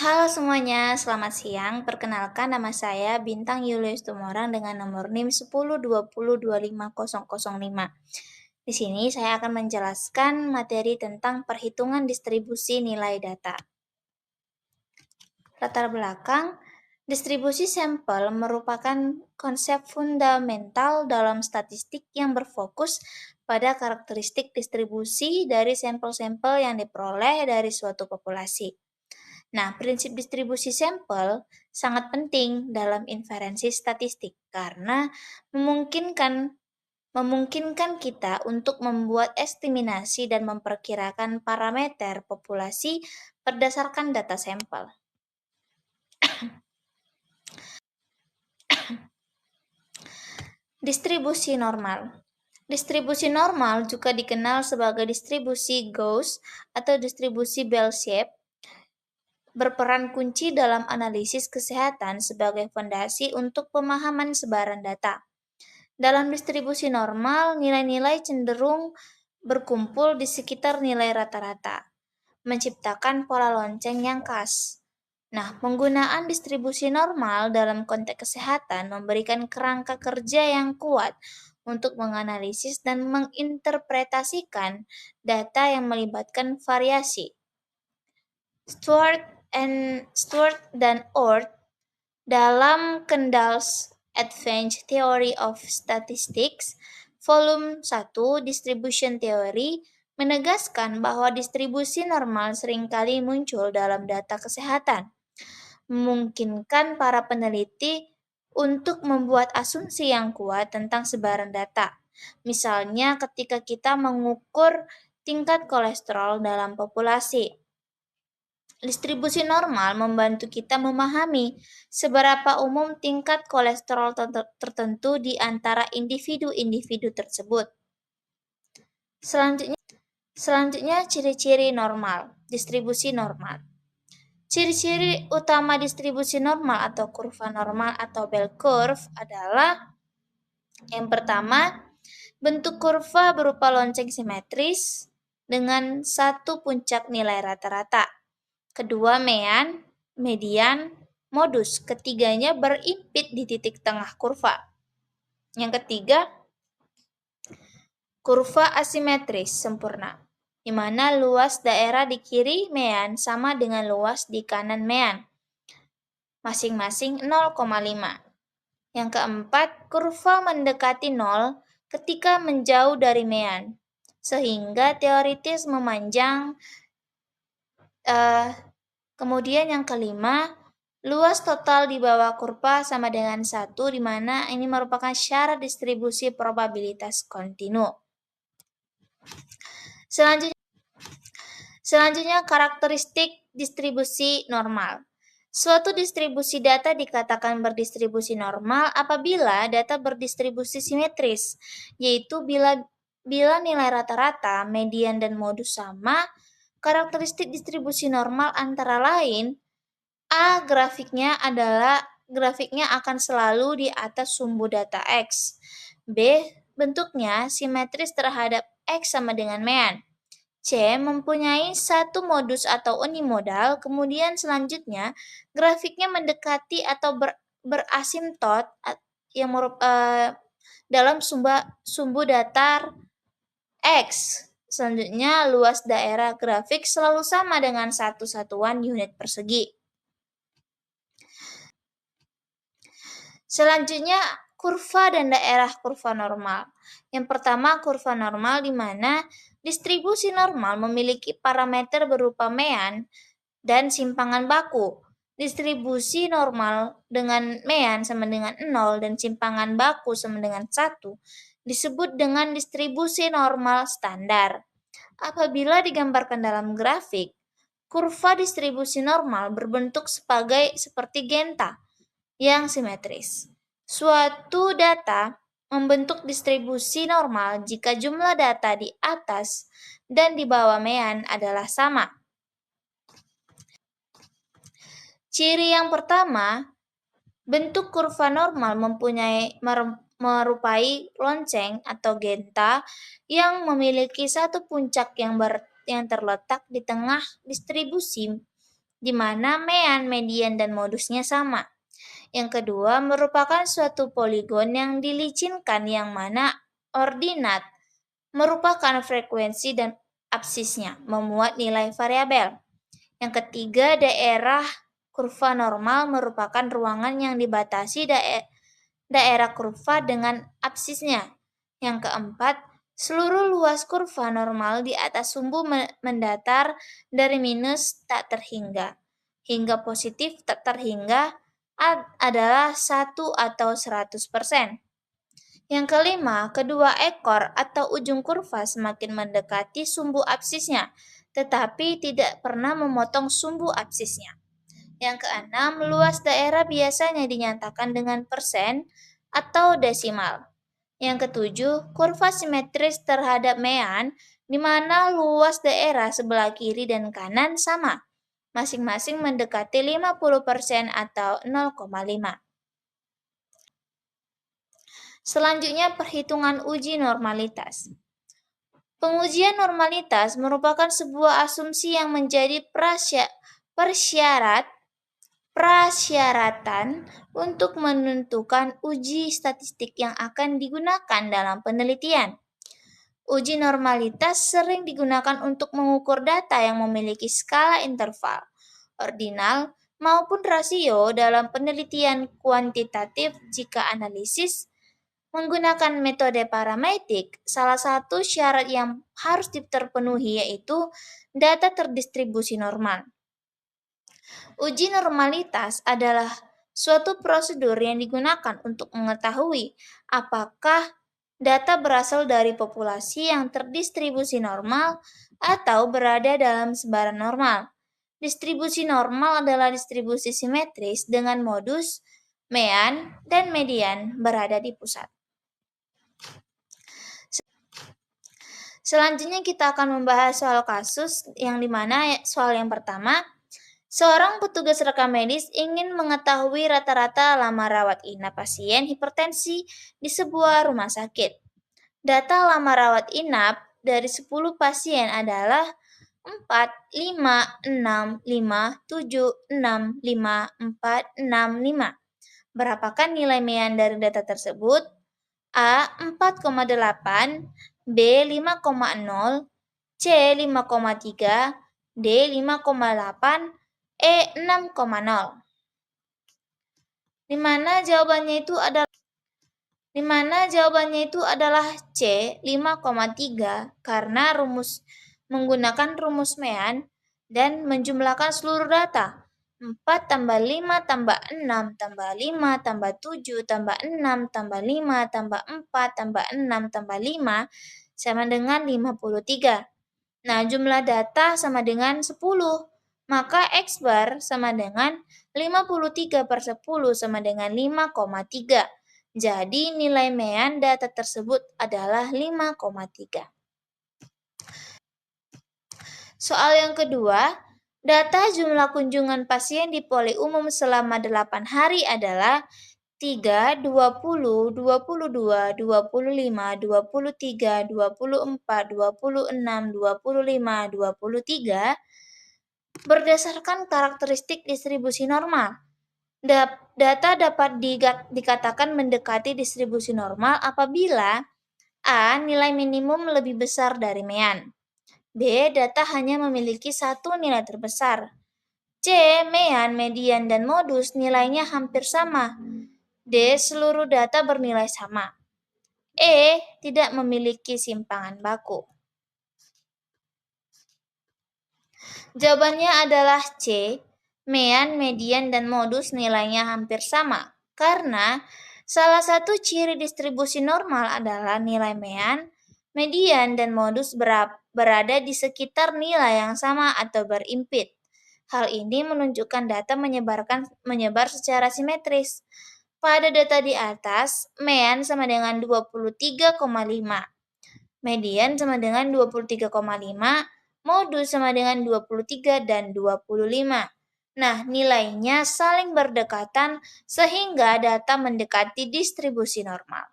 Halo semuanya, selamat siang. Perkenalkan nama saya Bintang Yulius Tumorang dengan nomor NIM 1020225005. Di sini saya akan menjelaskan materi tentang perhitungan distribusi nilai data. Latar belakang, distribusi sampel merupakan konsep fundamental dalam statistik yang berfokus pada karakteristik distribusi dari sampel-sampel yang diperoleh dari suatu populasi. Nah, prinsip distribusi sampel sangat penting dalam inferensi statistik karena memungkinkan kita untuk membuat estimasi dan memperkirakan parameter populasi berdasarkan data sampel. Distribusi normal. Distribusi normal juga dikenal sebagai distribusi Gauss atau distribusi bell-shaped, berperan kunci dalam analisis kesehatan sebagai fondasi untuk pemahaman sebaran data. Dalam distribusi normal, nilai-nilai cenderung berkumpul di sekitar nilai rata-rata, menciptakan pola lonceng yang khas. Nah, penggunaan distribusi normal dalam konteks kesehatan memberikan kerangka kerja yang kuat untuk menganalisis dan menginterpretasikan data yang melibatkan variasi. Stewart dan Orth dalam Kendall's Advanced Theory of Statistics, volume 1 Distribution Theory, menegaskan bahwa distribusi normal seringkali muncul dalam data kesehatan, memungkinkan para peneliti untuk membuat asumsi yang kuat tentang sebaran data. Misalnya ketika kita mengukur tingkat kolesterol dalam populasi. Distribusi normal membantu kita memahami seberapa umum tingkat kolesterol tertentu di antara individu-individu tersebut. Selanjutnya ciri-ciri normal, distribusi normal. Ciri-ciri utama distribusi normal atau kurva normal atau bell curve adalah yang pertama, bentuk kurva berupa lonceng simetris dengan satu puncak nilai rata-rata. Kedua, median, modus. Ketiganya berimpit di titik tengah kurva. Yang ketiga, kurva asimetris sempurna, di mana luas daerah di kiri mean sama dengan luas di kanan mean, masing-masing 0,5. Yang keempat, kurva mendekati 0 ketika menjauh dari mean, sehingga teoritis memanjang. Kemudian yang kelima, luas total di bawah kurva sama dengan 1, di mana ini merupakan syarat distribusi probabilitas kontinu. Selanjutnya karakteristik distribusi normal. Suatu distribusi data dikatakan berdistribusi normal apabila data berdistribusi simetris, yaitu bila nilai rata-rata, median, dan modus sama. Karakteristik distribusi normal antara lain, A. Grafiknya akan selalu di atas sumbu data X. B. Bentuknya simetris terhadap X sama dengan mean. C. Mempunyai satu modus atau unimodal. Kemudian selanjutnya, grafiknya mendekati atau berasimtot yang dalam sumbu datar X. Selanjutnya, luas daerah grafik selalu sama dengan 1 satuan unit persegi. Selanjutnya, kurva dan daerah kurva normal. Yang pertama, kurva normal di mana distribusi normal memiliki parameter berupa mean dan simpangan baku. Distribusi normal dengan mean sama dengan 0 dan simpangan baku sama dengan 1 disebut dengan distribusi normal standar. Apabila digambarkan dalam grafik, kurva distribusi normal berbentuk seperti genta yang simetris. Suatu data membentuk distribusi normal jika jumlah data di atas dan di bawah mean adalah sama. Ciri yang pertama, bentuk kurva normal merupai lonceng atau genta yang memiliki satu puncak yang terletak di tengah distribusi di mana mean, median, dan modusnya sama. Yang kedua merupakan suatu poligon yang dilicinkan yang mana ordinat merupakan frekuensi dan absisnya memuat nilai variabel. Yang ketiga, daerah kurva normal merupakan ruangan yang dibatasi daerah kurva dengan absisnya. Yang keempat, seluruh luas kurva normal di atas sumbu mendatar dari minus tak terhingga hingga positif tak terhingga adalah 1 atau 100%. Yang kelima, kedua ekor atau ujung kurva semakin mendekati sumbu absisnya, tetapi tidak pernah memotong sumbu absisnya. Yang keenam, luas daerah biasanya dinyatakan dengan persen atau desimal. Yang ketujuh, kurva simetris terhadap mean, di mana luas daerah sebelah kiri dan kanan sama, masing-masing mendekati 50% atau 0,5. Selanjutnya, perhitungan uji normalitas. Pengujian normalitas merupakan sebuah asumsi yang menjadi prasyaratan untuk menentukan uji statistik yang akan digunakan dalam penelitian. Uji normalitas sering digunakan untuk mengukur data yang memiliki skala interval, ordinal, maupun rasio dalam penelitian kuantitatif. Jika analisis menggunakan metode parametrik, salah satu syarat yang harus terpenuhi yaitu data terdistribusi normal. Uji normalitas adalah suatu prosedur yang digunakan untuk mengetahui apakah data berasal dari populasi yang terdistribusi normal atau berada dalam sebaran normal. Distribusi normal adalah distribusi simetris dengan modus, mean, dan median berada di pusat. Selanjutnya kita akan membahas soal kasus yang dimana soal yang pertama, seorang petugas rekam medis ingin mengetahui rata-rata lama rawat inap pasien hipertensi di sebuah rumah sakit. Data lama rawat inap dari 10 pasien adalah 4, 5, 6, 5, 7, 6, 5, 4, 6, 5. Berapakah nilai mean dari data tersebut? A. 4,8, B. 5,0, C. 5,3, D. 5,8, E 6,0. Di mana jawabannya itu adalah C 5,3 karena menggunakan rumus mean dan menjumlahkan seluruh data. 4 tambah 5 tambah 6 tambah 5 tambah 7 tambah 6 tambah 5 tambah 4 tambah 6 tambah 5 sama dengan 53. Nah, jumlah data sama dengan 10. Maka X bar sama dengan 53/10 sama dengan 5,3. Jadi nilai mean data tersebut adalah 5,3. Soal yang kedua, data jumlah kunjungan pasien di poli umum selama 8 hari adalah 3, 20, 22, 25, 23, 24, 26, 25, 23 berdasarkan karakteristik distribusi normal. Data dapat dikatakan mendekati distribusi normal apabila A. Nilai minimum lebih besar dari mean. B. Data hanya memiliki satu nilai terbesar. C. Mean, median, dan modus nilainya hampir sama. D. Seluruh data bernilai sama. E. Tidak memiliki simpangan baku. Jawabannya adalah C. Mean, median, dan modus nilainya hampir sama. Karena salah satu ciri distribusi normal adalah nilai mean, median, dan modus berada di sekitar nilai yang sama atau berimpit. Hal ini menunjukkan data menyebar secara simetris. Pada data di atas, mean sama dengan 23,5, median sama dengan 23,5, modus sama dengan 23 dan 25. Nah, nilainya saling berdekatan sehingga data mendekati distribusi normal.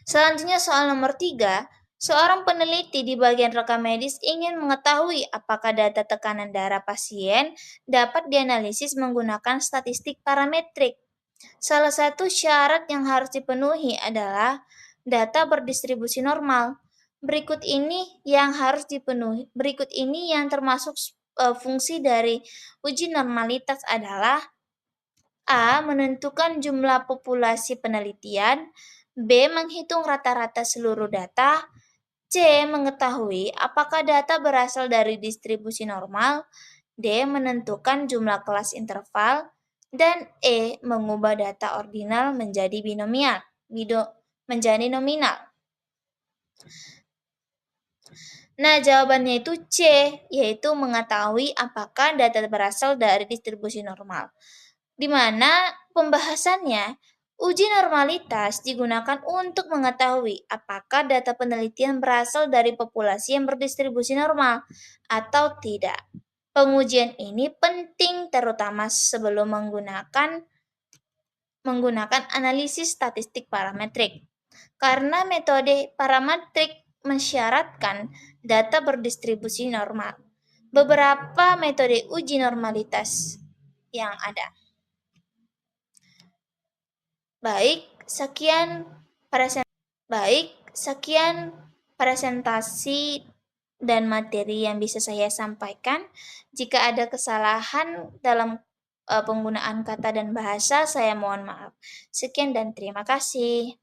Selanjutnya soal nomor 3, Seorang peneliti di bagian rekam medis ingin mengetahui apakah data tekanan darah pasien dapat dianalisis menggunakan statistik parametrik. Salah satu syarat yang harus dipenuhi adalah data berdistribusi normal. Berikut ini yang termasuk fungsi dari uji normalitas adalah: A. Menentukan jumlah populasi penelitian. B. Menghitung rata-rata seluruh data. C. Mengetahui apakah data berasal dari distribusi normal. D. Menentukan jumlah kelas interval. Dan E. Mengubah data ordinal menjadi nominal. Nah, jawabannya itu C, yaitu mengetahui apakah data berasal dari distribusi normal. Di mana pembahasannya, uji normalitas digunakan untuk mengetahui apakah data penelitian berasal dari populasi yang berdistribusi normal atau tidak. Pengujian ini penting terutama sebelum menggunakan analisis statistik parametrik, karena metode parametrik mensyaratkan data berdistribusi normal. Beberapa metode uji normalitas yang ada. Baik, sekian presentasi dan materi yang bisa saya sampaikan. Jika ada kesalahan dalam penggunaan kata dan bahasa, saya mohon maaf. Sekian dan terima kasih.